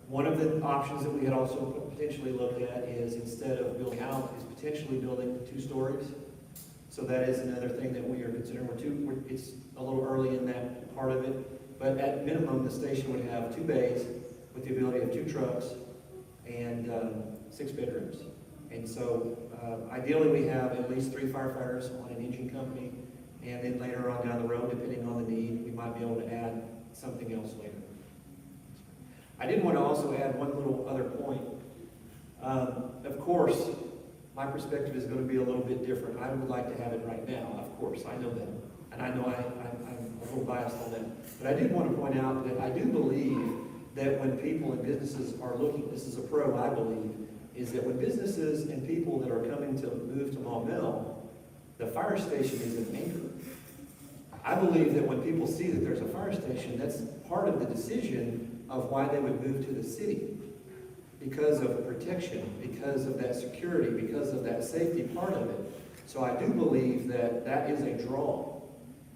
One of the options that we had also potentially looked at is, instead of building out, is potentially building 2 stories. So that is another thing that we are considering. It's a little early in that part of it, but at minimum, the station would have 2 bays with the ability of 2 trucks and 6 bedrooms. And so ideally, we have at least 3 firefighters on an engine company, and then later on down the road, depending on the need, we might be able to add something else later. I did want to also add one little other point. Of course, my perspective is going to be a little bit different. I would like to have it right now, of course, I know that. And I know I'm a little biased on that. But I did want to point out that I do believe that when people and businesses are looking, this is a pro, I believe, is that when businesses and people that are coming to move to Maumelle, the fire station is an anchor. I believe that when people see that there's a fire station, that's part of the decision of why they would move to the city. Because of protection, because of that security, because of that safety part of it. So I do believe that that is a draw.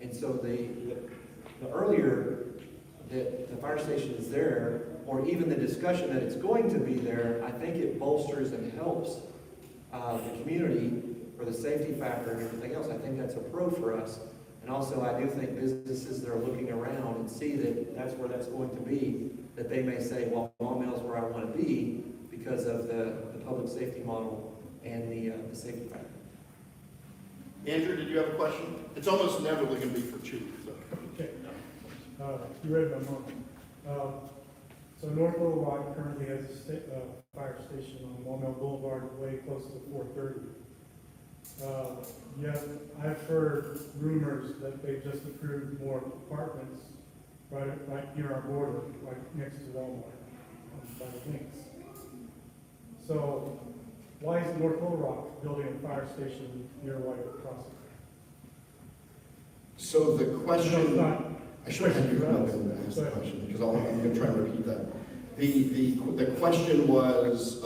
And so the earlier that the fire station is there, or even the discussion that it's going to be there, I think it bolsters and helps the community for the safety factor and everything else. I think that's a pro for us. And also, I do think businesses that are looking around and see that that's where that's going to be, that they may say, well, Maumelle's where I want to be because of the public safety model and the safety factor. Andrew, did you have a question? It's almost inevitably going to be for Chief. So. Okay. You read my mind. So North Little Rock currently has a fire station on Maumelle Boulevard, way close to 430. Yet I've heard rumors that they just approved more apartments right near our border, right next to Walmart, by the links. So why is North Little Rock building a fire station near White Oak Crossing? So the question, No, I should have you up and ask the question because I'm going to try and repeat that. The question was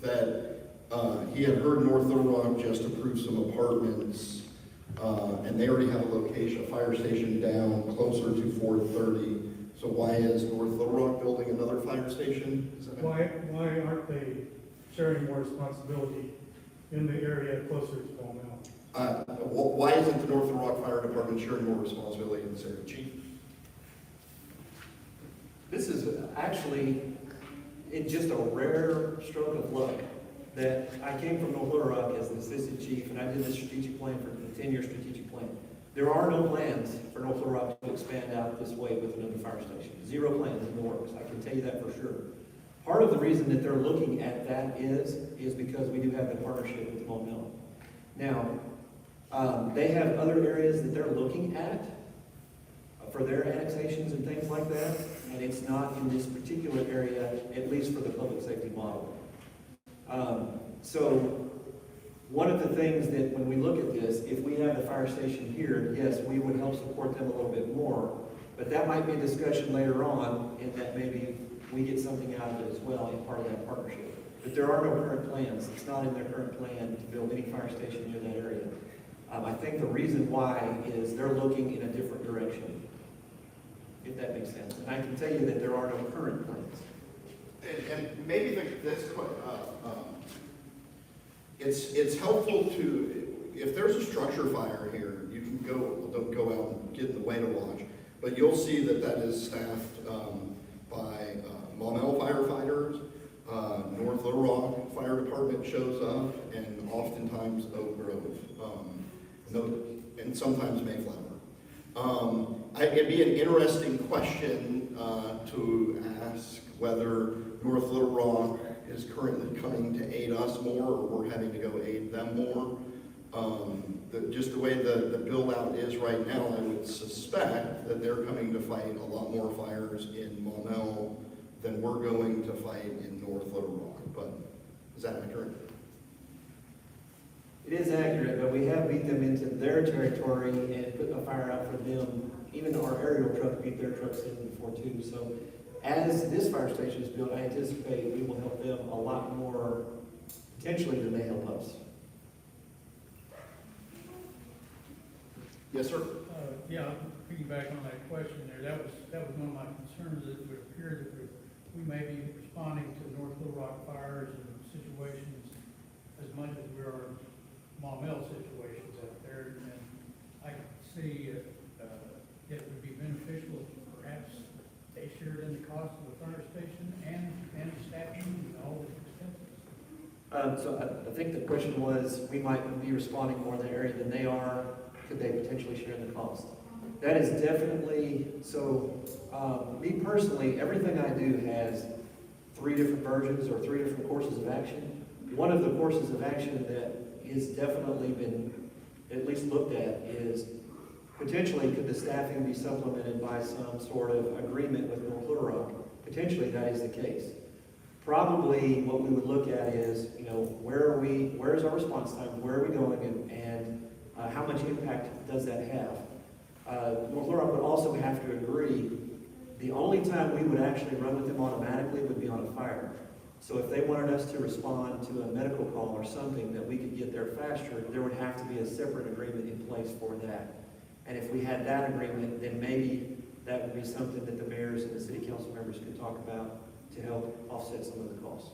that he had heard North Little Rock just approved some apartments, and they already have a location, a fire station down closer to 430. So why is North Little Rock building another fire station? Why aren't they sharing more responsibility in the area closer to Maumelle? Why isn't the North Little Rock Fire Department sharing more responsibility in this area, Chief? This is actually just a rare stroke of luck that I came from North Little Rock as the assistant chief, and I did the strategic plan for the 10-year strategic plan. There are no plans for North Little Rock to expand out this way with another fire station. 0 plans in the works. I can tell you that for sure. Part of the reason that they're looking at that is because we do have the partnership with Maumelle. Now, they have other areas that they're looking at for their annexations and things like that, and it's not in this particular area, at least for the public safety model. So one of the things that when we look at this, if we have the fire station here, yes, we would help support them a little bit more, but that might be a discussion later on, and that maybe we get something out of it as well in part of that partnership. But there are no current plans. It's not in their current plan to build any fire station near that area. I think the reason why is they're looking in a different direction, if that makes sense. And I can tell you that there are no current plans. And maybe it's helpful to, if there's a structure fire here, you can don't go out and get in the way to watch, but you'll see that is staffed by Maumelle firefighters. North Little Rock Fire Department shows up, and often oftentimes Oak Grove, and sometimes Mayflower. It'd be an interesting question to ask whether North Little Rock is currently coming to aid us more, or we're having to go aid them more. Just the way the build out is right now, I would suspect that they're coming to fight a lot more fires in Maumelle than we're going to fight in North Little Rock. But is that accurate? It is accurate, but we have beat them into their territory and put a fire out for them. Even our aerial truck beat their trucks in before too. So as this fire station is built, I anticipate we will help them a lot more potentially than they help us. Yes, sir. Yeah, I'll piggyback on that question there. That was one of my concerns, that it would appear that we may be responding to North Little Rock fires and situations as much as we are Maumelle situations out there. And I can see it would be beneficial if perhaps they shared in the cost of the fire station and staffing and all the expenses. So I think the question was, we might be responding more in the area than they are. Could they potentially share in the cost? That is definitely, so me personally, everything I do has 3 different versions or 3 different courses of action. One of the courses of action that has definitely been at least looked at is potentially could the staffing be supplemented by some sort of agreement with North Little Rock? Potentially that is the case. Probably what we would look at is, where's our response time, where are we going, and how much impact does that have? North Little Rock would also have to agree, the only time we would actually run with them automatically would be on a fire. So if they wanted us to respond to a medical call or something that we could get there faster, there would have to be a separate agreement in place for that. And if we had that agreement, then maybe that would be something that the mayors and the city council members could talk about to help offset some of the costs.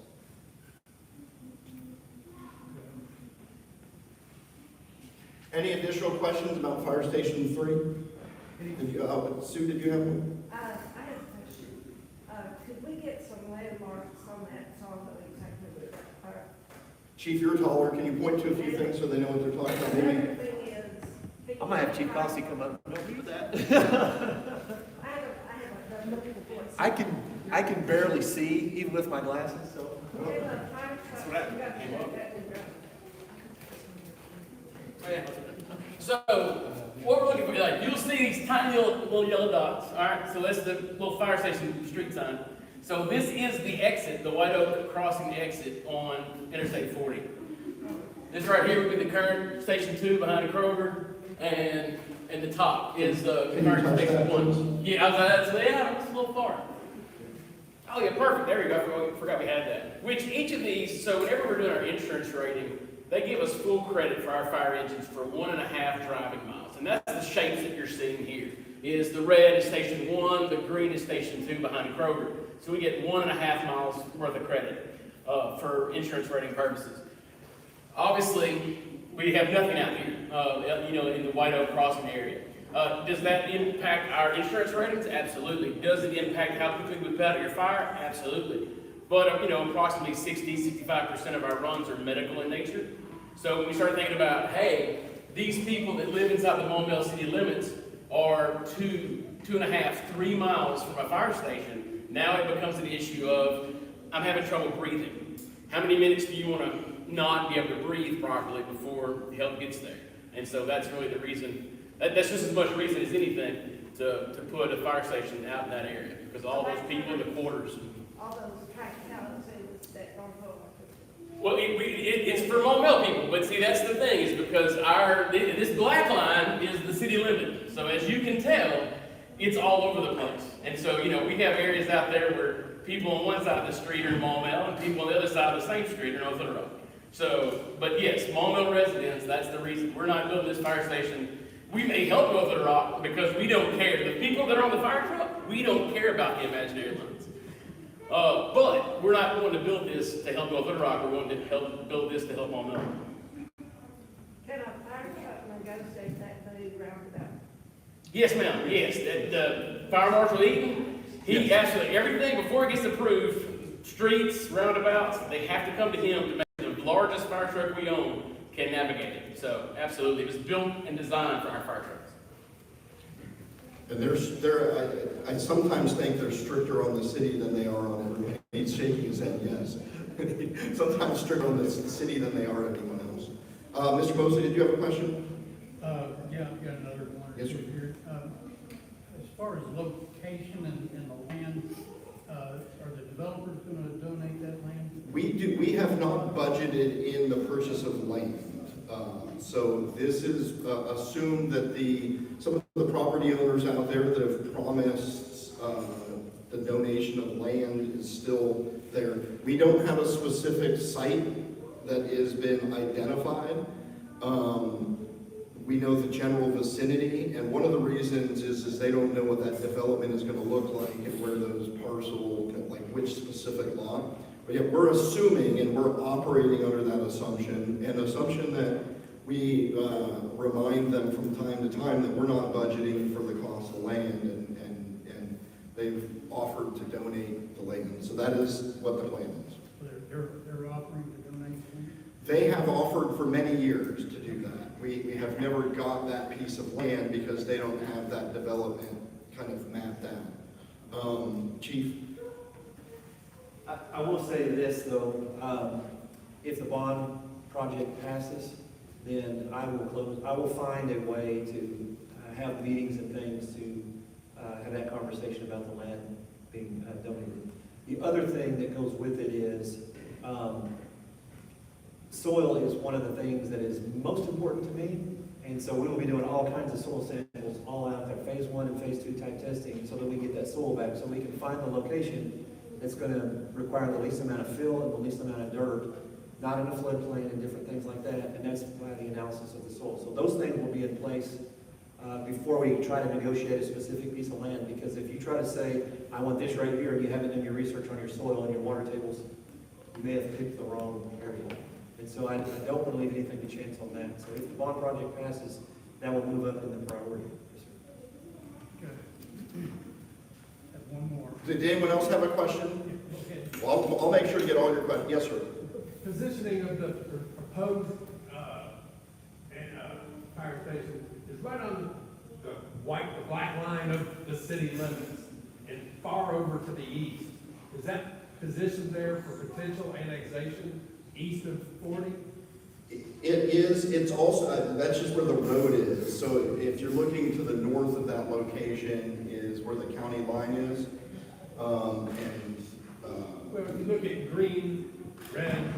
Any additional questions about Fire Station 3? Sue, did you have one? I have a question. Could we get some landmarks on that song that we exactly with that fire? Chief, you're taller. Can you point to a few things so they know what they're talking about? Another Maybe. thing is. I might have Chief Cossey come up and help you with that. I haven't done it before. I can barely see, even with my glasses, so. We have a fire truck. what happened. We got to shut that down. So, what we're looking for, like, you'll see these tiny little yellow dots, all right? So that's the little fire station street sign. So this is the exit, the White Oak crossing exit on Interstate 40. This right here would be the current Station 2 behind Kroger, and the top is the current Station 1. Yeah, that's a little far. Oh yeah, perfect, there we go, I forgot we had that. Which each of these, so whenever we're doing our insurance rating, they give us full credit for our fire engines for 1.5 driving miles. And that's the shapes that you're seeing here. Is the red is Station 1, the green is Station 2 behind Kroger. So we get 1.5 miles worth of credit for insurance rating purposes. Obviously, we have nothing out here, in the White Oak crossing area. Does that impact our insurance ratings? Absolutely. Does it impact how quickly we put out your fire? Absolutely. But, approximately 60-65% of our runs are medical in nature. So when we start thinking about, hey, these people that live inside the Maumelle city limits are 2.5, 3 miles from a fire station, now it becomes an issue of, I'm having trouble breathing. How many minutes do you want to not be able to breathe properly before the help gets there? And so that's really the reason, that's just as much reason as anything to put a fire station out in that area, because all those people in the quarters. All those track houses that don't go. Well, it's for Maumelle people, but see, that's the thing, is because this black line is the city limit. So as you can tell, it's all over the place. And so, we have areas out there where people on one side of the street are in Maumelle, and people on the other side of the same street are North Little Rock. So, but yes, Maumelle residents, that's the reason. We're not building this fire station. We may help North Little Rock because we don't care. The people that are on the fire truck, we don't care about the imaginary lines. But we're not going to build this to help North Little Rock. We're going to build this to help Maumelle. Can a fire truck negotiate that new roundabout? Yes, ma'am. Yes. The Fire Marshal Eaton, he absolutely, everything before it gets approved, streets, roundabouts, they have to come to him to make the largest fire truck we own can navigate it. So absolutely, it was built and designed for our fire trucks. And I sometimes think they're stricter on the city than they are on everybody. He's shaking his head, yes. Sometimes stricter on the city than they are anyone else. Mr. Mosley, did you have a question? Yeah, I've got another one. Yes, sir. Here. As far as location and the land, are the developers gonna donate that land? We have not budgeted in the purchase of land. So this is assumed that some of the property owners out there that have promised the donation of land is still there. We don't have a specific site that has been identified. We know the general vicinity, and one of the reasons is they don't know what that development is gonna look like and where those parcels, like which specific lot. But yet we're assuming and we're operating under that assumption, that we remind them from time to time that we're not budgeting for the cost of land, and they've offered to donate the land. So that is what the plan is. They're offering to donate land? They have offered for many years to do that. We have never got that piece of land because they don't have that development kind of mapped out. Chief? I will say this, though, if the bond project passes, then I will find a way to have meetings and things to have that conversation about the land being donated. The other thing that goes with it is, soil is one of the things that is most important to me, and so we will be doing all kinds of soil samples all out there, phase 1 and phase 2 type testing, so that we get that soil back, so we can find the location that's going to require the least amount of fill and the least amount of dirt, not in a floodplain and different things like that, and that's why the analysis of the soil. So those things will be in place before we try to negotiate a specific piece of land, because if you try to say, I want this right here, and you haven't done your research on your soil and your water tables, you may have picked the wrong area. And so I don't want to leave anything to chance on that. So if the bond project passes, that will move up in the priority. Yes, sir. Good. Have one more. Did anyone else have a question? Okay. Well, I'll make sure to get all your questions. Yes, sir. Positioning of the proposed fire station is right on the black line of the city limits and far over to the east. Is that positioned there for potential annexation east of 40? It is, it's also, that's just where the road is. So if you're looking to the north of that location is where the county line is. Well, if you look at green, red,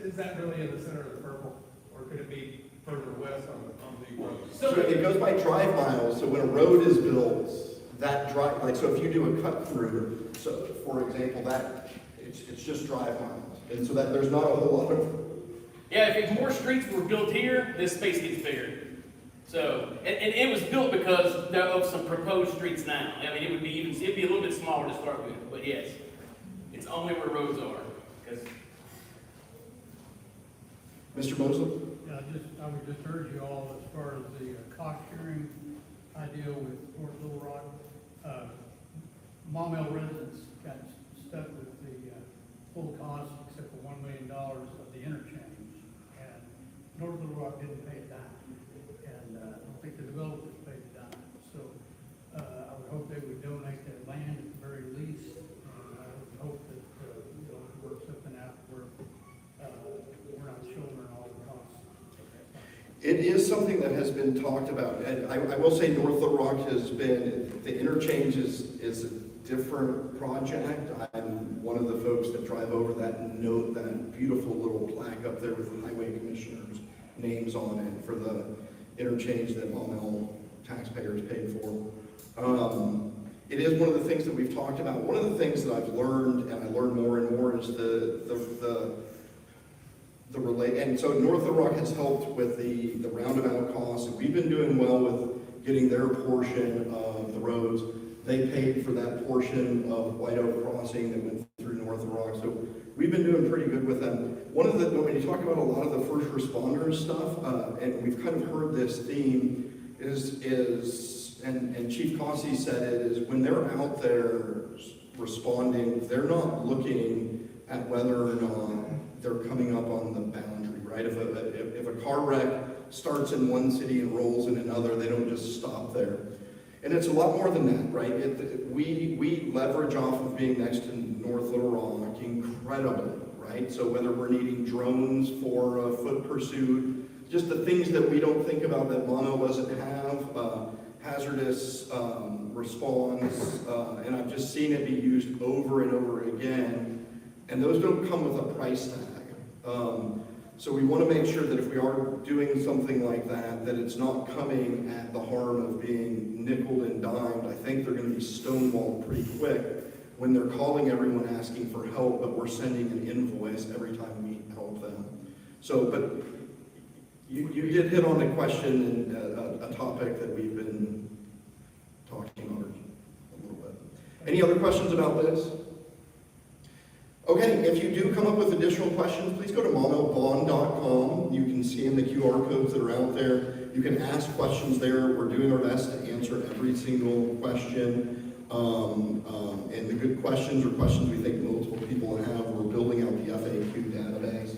is that really in the center of the purple? Or could it be further west on the road? So it goes by drive miles. So when a road is built, that drive, like, so if you do a cut through, so for example, that, it's just drive miles. And so that there's not a whole lot of. Yeah, if more streets were built here, this space gets bigger. So, and it was built because of some proposed streets now. I mean, it'd be a little bit smaller to start with, but yes, it's only where roads are. Mr. Mosley? Yeah, I would just urge you all, as far as the cost sharing idea with North Little Rock, Maumelle residents got stuck with the full cost, except for $1 million of the interchange, and North Little Rock didn't pay a dime, and I don't think the developers paid a dime. So I would hope they would donate their land at the very least, and I would hope that we'll work something out where we're not shouldering all the costs. It is something that has been talked about, and I will say North Little Rock has been, the interchange is a different project. I'm one of the folks that drive over that and note that beautiful little plaque up there with the highway commissioners' names on it for the interchange that Maumelle taxpayers paid for. It is one of the things that we've talked about. One of the things that I've learned, and I learn more and more, is the relate, and so North Little Rock has helped with the roundabout costs. We've been doing well with getting their portion of the roads. They paid for that portion of White Oak Crossing that went through North Little Rock. So we've been doing pretty good with them. One of the, when you talk about a lot of the first responders stuff, and we've kind of heard this theme, and Chief Cossey said it, is when they're out there responding, they're not looking at whether or not they're coming up on the boundary, right? If a car wreck starts in one city and rolls in another, they don't just stop there. And it's a lot more than that, right? We leverage off of being next to North Little Rock incredibly, right? So whether we're needing drones for foot pursuit, just the things that we don't think about that Maumelle doesn't have, hazardous response, and I've just seen it be used over and over again, and those don't come with a price tag. So we want to make sure that if we are doing something like that, that it's not coming at the harm of being nickeled and dimed. I think they're going to be stonewalled pretty quick when they're calling everyone asking for help, but we're sending an invoice every time we help them. So, but you did hit on a question and a topic that we've been talking on a little bit. Any other questions about this? Okay, if you do come up with additional questions, please go to maumellebond.com. You can scan the QR codes that are out there. You can ask questions there. We're doing our best to answer every single question. And the good questions or questions we think multiple people have, we're building out the FAQ database.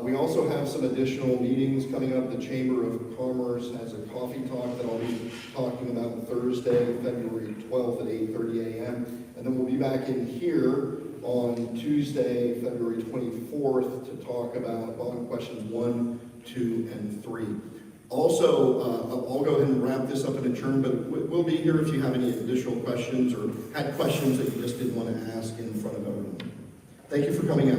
We also have some additional meetings coming up. The Chamber of Commerce has a coffee talk that I'll be talking about Thursday, February 12th at 8:30 a.m. And then we'll be back in here on Tuesday, February 24th to talk about bond questions 1, 2, and 3. Also, I'll go ahead and wrap this up and adjourn, but we'll be here if you have any additional questions or had questions that you just didn't want to ask in front of everyone. Thank you for coming out.